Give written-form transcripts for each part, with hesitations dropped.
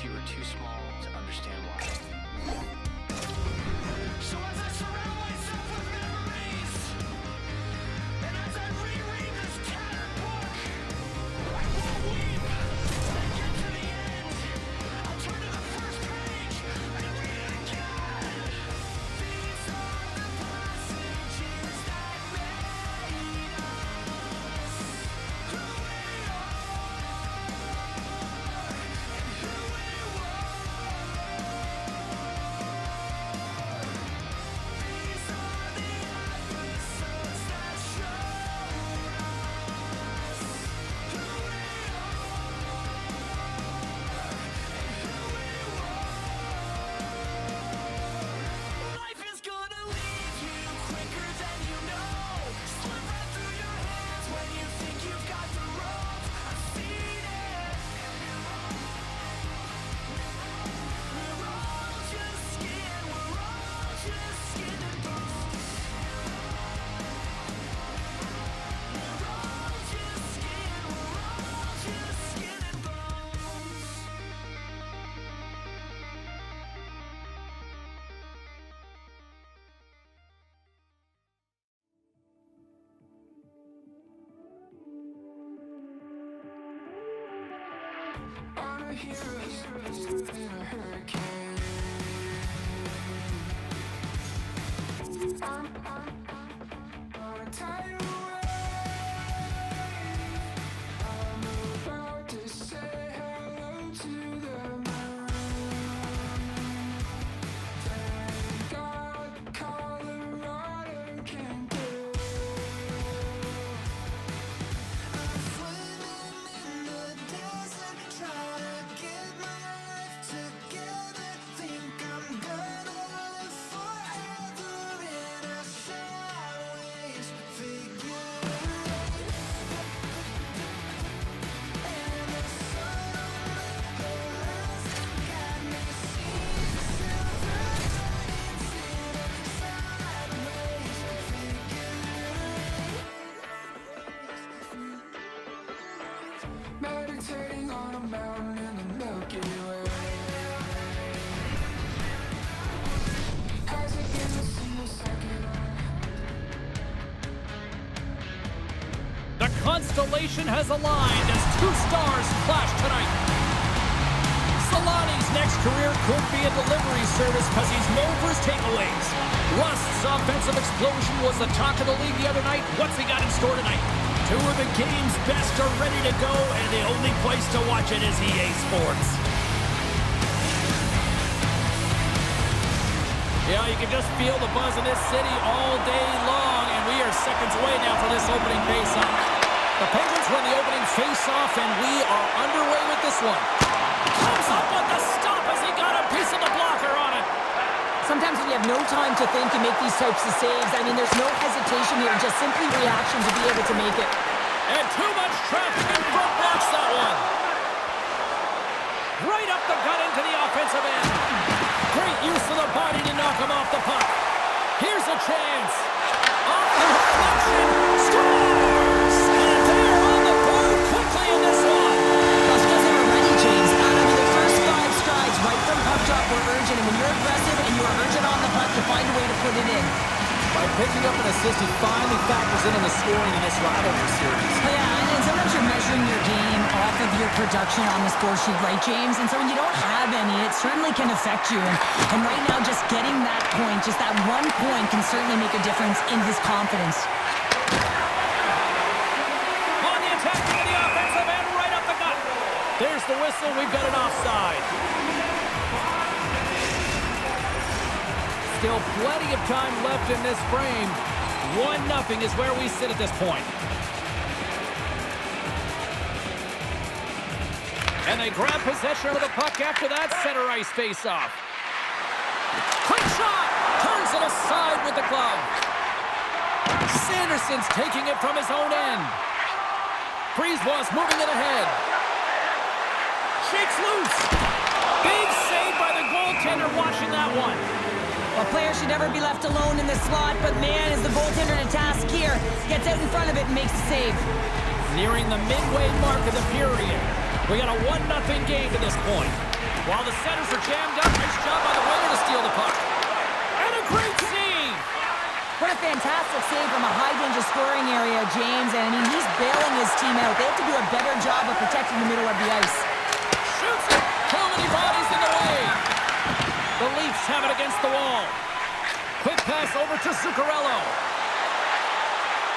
if you were too small to understand why. So as I surround myself with memories, and as I reread this tattered book, I won't weep and get to the end. I'll turn to the first page and read it again. These are the passages that made us who we are and who we were. These are the episodes that showed us who we are and who we were. Life is gonna leave you quicker than you know. Slip right through your hands when you think you've got the rope. I've seen it. We're all just skin. We're all just skin and bones. We're all just skin. We're all just skin and bones. On a hero in a hurricane. On a tidal wave. I'm about to say hello to the moon. Thank God Colorado can do. I'm swimming in the desert, trying to get my life together. Think I'm gonna live forever in a sideways figure eight. And the sun on the horizon got me seeing silver linings in a sideways figure eight. Meditating on a mountain in the Milky Way. Has it been a single second? The constellation has aligned as two stars clash tonight. Solani's next career could be a delivery service because he's known for his takeaways. Rust's offensive explosion was the talk of the league the other night. What's he got in store tonight? Two of the game's best are ready to go, and the only place to watch it is EA Sports. Yeah, you can just feel the buzz in this city all day long, and we are seconds away now for this opening face-off. The Penguins win the opening face-off, and we are underway with this one. Comes up with the stop as he got a piece of the blocker on it. Sometimes when you have no time to think, you make these types of saves. I mean, there's no hesitation here, just simply reaction to be able to make it. And too much traffic in front blocks that one. Right up the gut into the offensive end. Great use of the body to knock him off the puck. Here's a chance. Off the deflection. Scores! And they're on the board quickly in this one. Plus, because they were ready, James. I mean, the first 5 strides right from puck drop were urgent. And when you're aggressive and you are urgent on the puck, you find a way to put it in. By picking up an assist, he finally factors in on the scoring in this rivalry series. Yeah, and sometimes you're measuring your game off of your production on the score sheet, right, James? And so when you don't have any, it certainly can affect you. And right now, just getting that point, just that 1 point can certainly make a difference in his confidence. On the attack to the offensive end, right up the gut. There's the whistle. We've got an offside. Still plenty of time left in this frame. 1-0 is where we sit at this point. And they grab possession of the puck after that center ice face-off. Quick shot! Turns it aside with the glove. Sanderson's taking it from his own end. Brisebois moving it ahead. Shakes loose. Big save by the goaltender watching that one. A player should never be left alone in this slot, but man, is the goaltender in a task here. Gets out in front of it and makes the save. Nearing the midway mark of the period. We got a 1-0 game to this point. While the centers are jammed up, nice job by the winger to steal the puck. And a great save! What a fantastic save from a high-danger scoring area, James. And, I mean, he's bailing his team out. They have to do a better job of protecting the middle of the ice. Shoots it! Too many bodies in the way! The Leafs have it against the wall. Quick pass over to Zuccarello.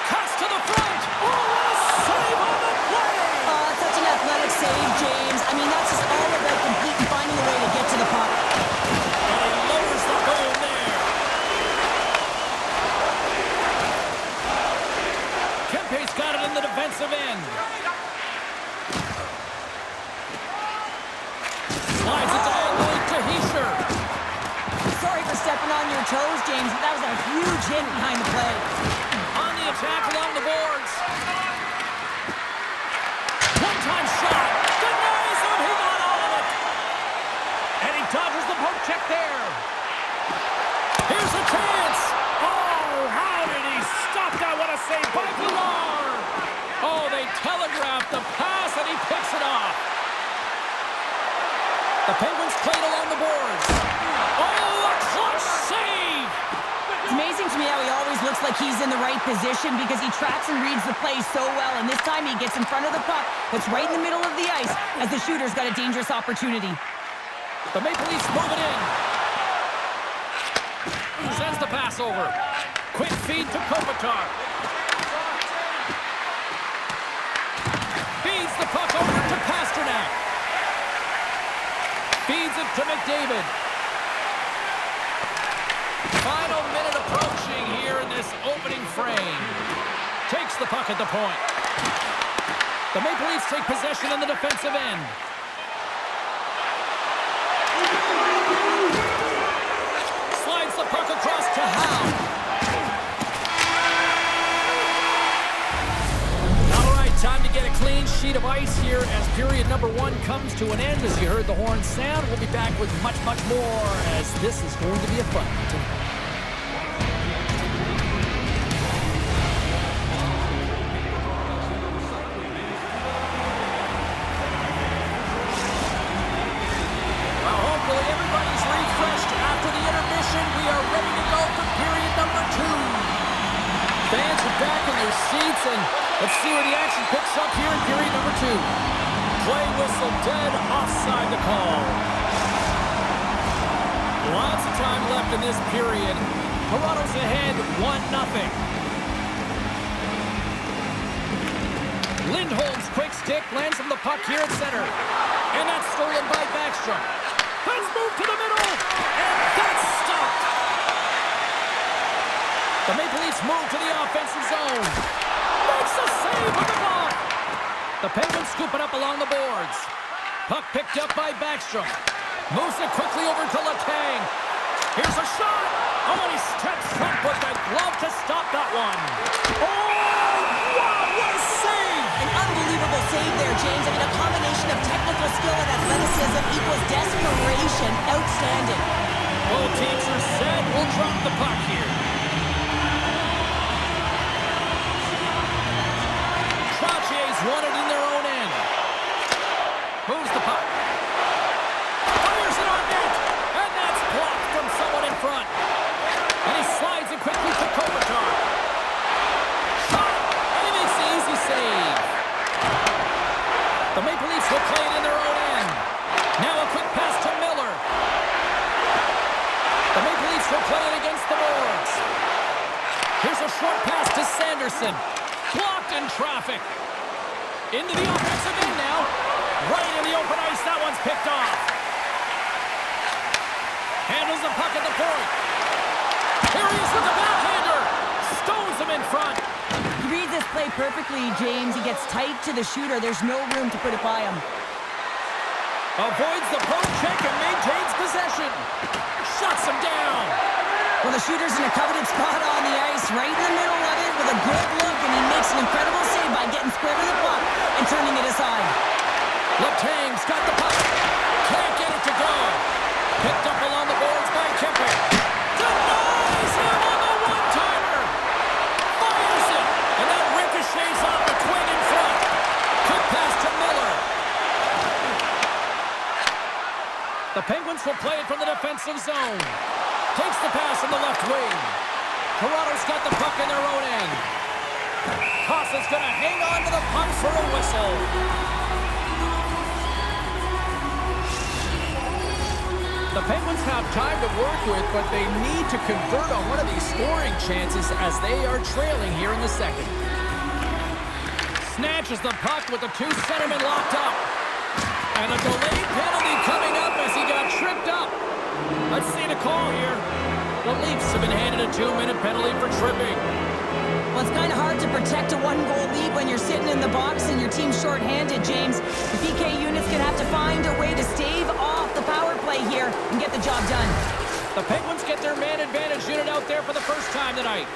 Cuts to the front! Oh, what a save on the play! Oh, such an athletic save, James. I mean, that's just all about complete and finding a way to get to the puck. And he lowers the goal there. Kempe's got it in the defensive end. Slides it diagonally to Hischier. Sorry for stepping on your toes, James, but that was a huge hit behind the play. On the attack along the boards. One-time shot. Denies him. He got all of it. And he dodges the poke check there. Here's a chance. Oh, how did he stop that? What a save by Villar. Oh, they telegraphed the pass, and he picks it off. The Penguins played along the boards. Oh, a clutch save. It's amazing to me how he always looks like he's in the right position because he tracks and reads the play so well, and this time he gets in front of the puck that's right in the middle of the ice as the shooter's got a dangerous opportunity. The Maple Leafs move it in. Sends the pass over. Quick feed to Kopitar. Feeds the puck over to Pasternak. Feeds it to McDavid. Final minute approaching here in this opening frame. Takes the puck at the point. The Maple Leafs take possession in the defensive end. Slides the puck across to Howe. All right, time to get a clean sheet of ice here as period number 1 comes to an end. As you heard the horn sound, we'll be back with much, much more as this is going to be a fun one. Fans are back in their seats, and let's see where the action picks up here in period number 2. Play whistle dead, offside the call. Lots of time left in this period. Toronto's ahead 1-0. Lindholm's quick stick lands him the puck here at center. And that's stolen by Backstrom. Let's move to the middle, and that's stopped. The Maple Leafs move to the offensive zone. Makes a save on the block. The Penguins scoop it up along the boards. Puck picked up by Backstrom. Moves it quickly over to Letang. Here's a shot. Oh, and he steps front with the glove to stop that one. Oh, wow, what a save. An unbelievable save there, James. I mean, a combination of technical skill and athleticism equals desperation. Outstanding. Both teams are set. We'll drop the puck here. Won it in their own end. Moves the puck. Fires it on net. And that's blocked from someone in front. And he slides it quickly to Kopitar. Shot. And he makes the easy save. The Maple Leafs will play it in their own end. Now a quick pass to Miller. The Maple Leafs will play it against the boards. Here's a short pass to Sanderson. Blocked in traffic. Into the offensive end now. Right in the open ice. That one's picked off. Handles the puck at the point. Here he is with the backhander. Stones him in front. He reads this play perfectly, James. He gets tight to the shooter. There's no room to put it by him. Avoids the poke check and maintains possession. Shuts him down. Well, the shooter's in a coveted spot on the ice, right in the middle of it with a good look, and he makes an incredible save by getting square to the puck and turning it aside. Letang's got the puck. Can't get it to go. Picked up along the boards by Kempe. Denies him on the one-timer. Fires it, and that ricochets off the twin in front. Quick pass to Miller. The Penguins will play it from the defensive zone. Takes the pass in the left wing. Toronto's got the puck in their own end. Kossa's going to hang on to the puck for a whistle. The Penguins have time to work with, but they need to convert on one of these scoring chances as they are trailing here in the second. Snatches the puck with the two centermen locked up. And a delayed penalty coming up as he got tripped up. Let's see the call here. The Leafs have been handed a 2-minute penalty for tripping. Well, it's kind of hard to protect a one-goal lead when you're sitting in the box and your team's shorthanded, James. The PK unit's going to have to find a way to stave off the power play here and get the job done. The Penguins get their man advantage unit out there for the first time tonight.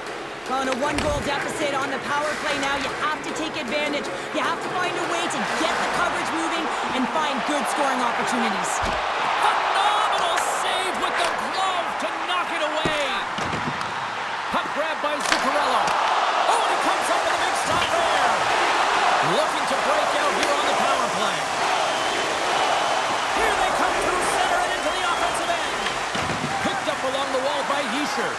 On a one-goal deficit on the power play now, you have to take advantage. You have to find a way to get the coverage moving and find good scoring opportunities. Phenomenal save with the glove to knock it away. Puck grab by Zuccarello. Oh, and he comes up with a big stop there. Looking to break out here on the power play. Here they come through center and into the offensive end. Picked up along the wall by Hischier.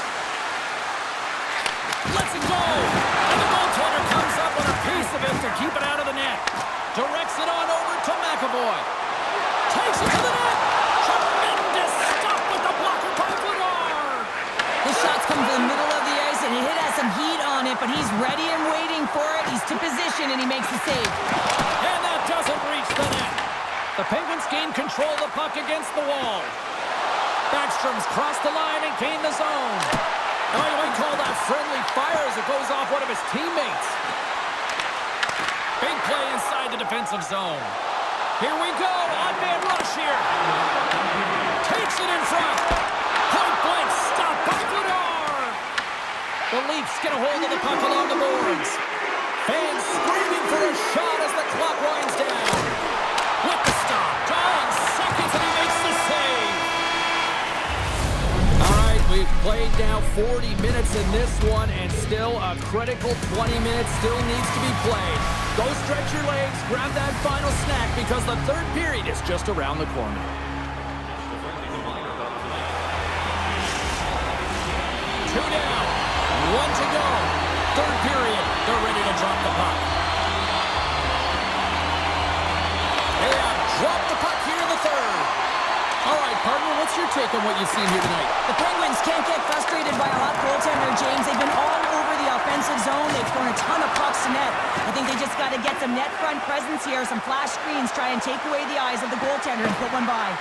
Lets it go. And the goaltender comes up with a piece of it to keep it out of the net. Directs it on over to McAvoy. Takes it to the net. Tremendous stop with the blocker by Vladar. The shots come to the middle of the ice, and it has some heat on it, but he's ready and waiting for it. He's to position, and he makes the save. And that doesn't reach the net. The Penguins gain control of the puck against the wall. Backstrom's crossed the line and gained the zone. Now you might call that friendly fire as it goes off one of his teammates. Big play inside the defensive zone. Here we go. On-man rush here. Takes it in front. Point blank stop by Vladar. The Leafs get a hold of the puck along the boards. Fans screaming for a shot as the clock winds down. With the stop. Dying seconds and he makes the save. All right, we've played now 40 minutes in this one, and still a critical 20 minutes still needs to be played. Go stretch your legs, grab that final snack, because the third period is just around the corner. Two down, one to go. Third period, they're ready to drop the puck. They have dropped the puck here in the third. All right, partner, what's your take on what you've seen here tonight? The Penguins can't get frustrated by a hot goaltender, James. They've been all over the offensive zone. They've thrown a ton of pucks to net. I think they just got to get some net front presence here, some flash screens, try and take away the eyes of the goaltender and put one by.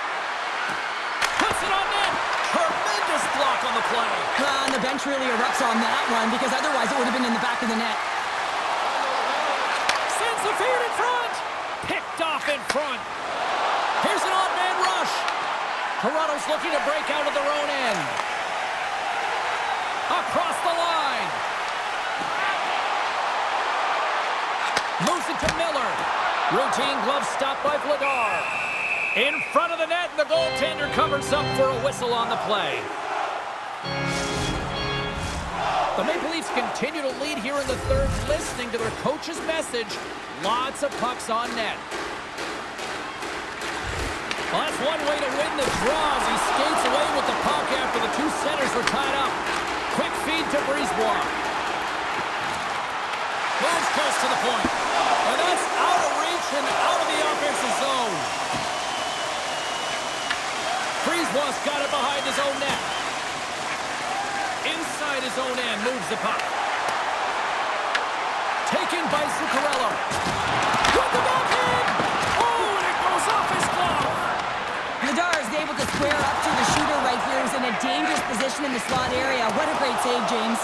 Puts it on net. Tremendous block on the play. And the bench really erupts on that one, because otherwise it would have been in the back of the net. Sends the feed in front. Picked off in front. Here's an odd-man rush. Toronto's looking to break out of their own end. Across the line. Moves it to Miller. Routine glove stop by Vladar. In front of the net, and the goaltender covers up for a whistle on the play. The Maple Leafs continue to lead here in the third, listening to their coach's message. Lots of pucks on net. Well, that's one way to win the draw as he skates away with the puck after the two centers were tied up. Quick feed to Brisebois. Moves close to the point. And that's out of reach and out of the offensive zone. Brisebois got it behind his own net. Inside his own end, moves the puck. Taken by Zuccarello. With the backhand! Oh, and it goes off his glove! Vladar is able to square up to the shooter right here, who's in a dangerous position in the slot area. What a great save, James.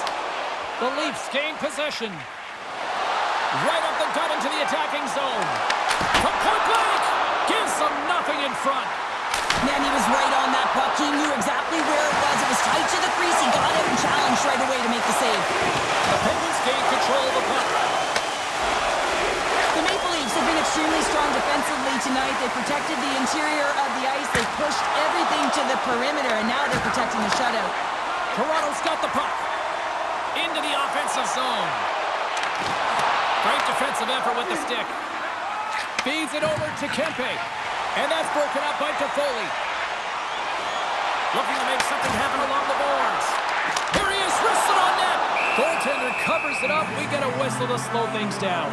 The Leafs gain possession. Right up the gut into the attacking zone. From point blank! Gives them nothing in front. Man, he was right on that puck. He knew exactly where it was. It was tight to the crease. He got it and challenged right away to make the save. The Penguins gain control of the puck. The Maple Leafs have been extremely strong defensively tonight. They protected the interior of the ice. They pushed everything to the perimeter, and now they're protecting the shutout. Toronto's got the puck. Into the offensive zone. Great defensive effort with the stick. Feeds it over to Kempe. And that's broken up by Toffoli. Looking to make something happen along the boards. Here he is, wristed on net. Goaltender covers it up. We get a whistle to slow things down.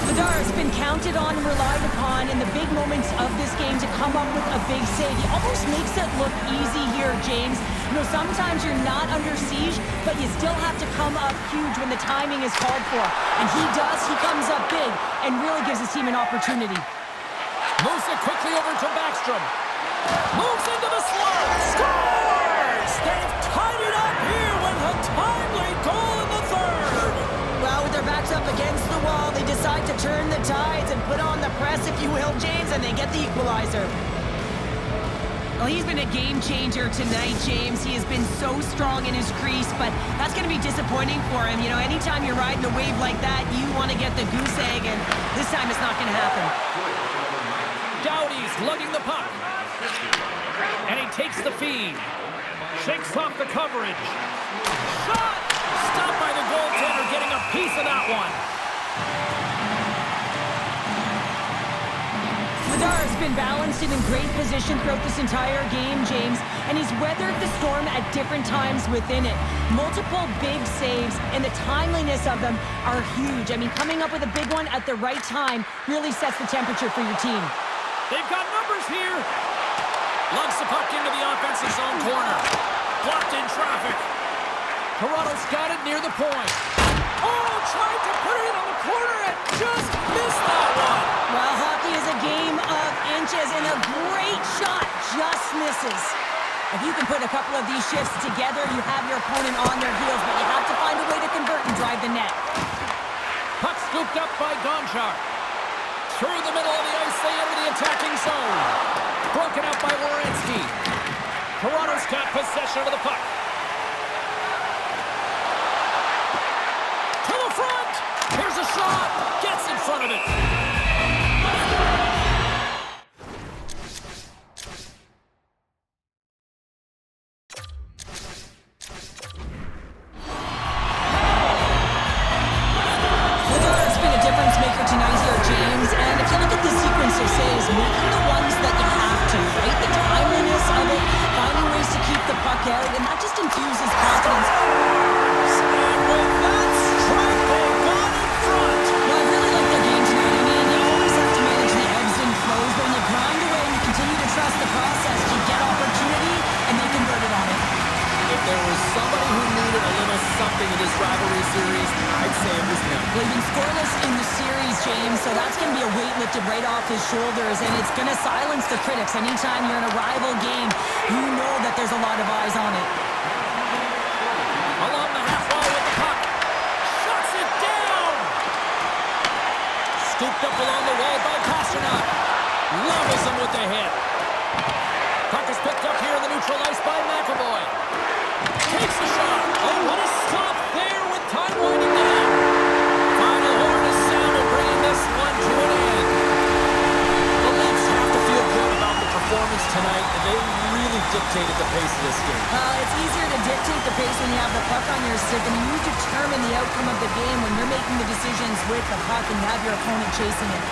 Vladar has been counted on and relied upon in the big moments of this game to come up with a big save. He almost makes it look easy here, James. You know, sometimes you're not under siege, but you still have to come up huge when the timing is called for. And he does. He comes up big and really gives his team an opportunity. Moves it quickly over to Backstrom. Moves into the slot. Scores! They've tied it up here with a timely goal in the third. Well, with their backs up against the wall, they decide to turn the tides and put on the press, if you will, James, and they get the equalizer. Well, he's been a game changer tonight, James. He has been so strong in his crease, but that's going to be disappointing for him. You know, anytime you're riding a wave like that, you want to get the goose egg, and this time it's not going to happen. Doughty's lugging the puck. And he takes the feed. Shakes off the coverage. Shot! Stopped by the goaltender, getting a piece of that one. Vladar has been balanced and in great position throughout this entire game, James, and he's weathered the storm at different times within it. Multiple big saves, and the timeliness of them are huge. I mean, coming up with a big one at the right time really sets the temperature for your team. They've got numbers here. Lugs the puck into the offensive zone corner. Blocked in traffic. Toronto's got it near the point. Oh, tried to put it in on the corner and just missed that one. Well, hockey is a game of inches, and a great shot just misses. If you can put a couple of these shifts together, you have your opponent on their heels, but you have to find a way to convert and drive the net. Puck scooped up by Gonchar. Through the middle of the ice, they enter the attacking zone. Broken up by Werenski. Toronto's got possession of the puck. To the front! Here's a shot! Gets in front of it. Vladar's been a difference maker tonight here, James, and if you look at the sequence of saves, making the ones that you have to, right? The timeliness of it, finding ways to keep the puck out, and that just infuses confidence. And with that strike, they got in front. Well, I really like their game tonight. I mean, you always have to manage the ebbs and flows, but when you grind away and you continue to trust the process, you get opportunity, and they converted on it. If there was somebody who needed a little something in this rivalry series, I'd say it was him. Well, he's been scoreless in the series, James, so that's going to be a weight lifted right off his shoulders, and it's going to silence the critics. Anytime you're in a rival game, you know that there's a lot of eyes on it. Along the half wall with the puck. Shuts it down. Scooped up along the wall by Pasternak. Levels him with the hit. Puck is picked up here in the neutral ice by McAvoy. Takes the shot. Oh, what a stop there with time winding down. Final horn is sounded, bringing this one to an end. The Leafs have to feel good about the performance tonight, and they really dictated the pace of this game. It's easier to dictate the pace when you have the puck on your stick, and you determine the outcome of the game when you're making the decisions with the puck and you have your opponent chasing it.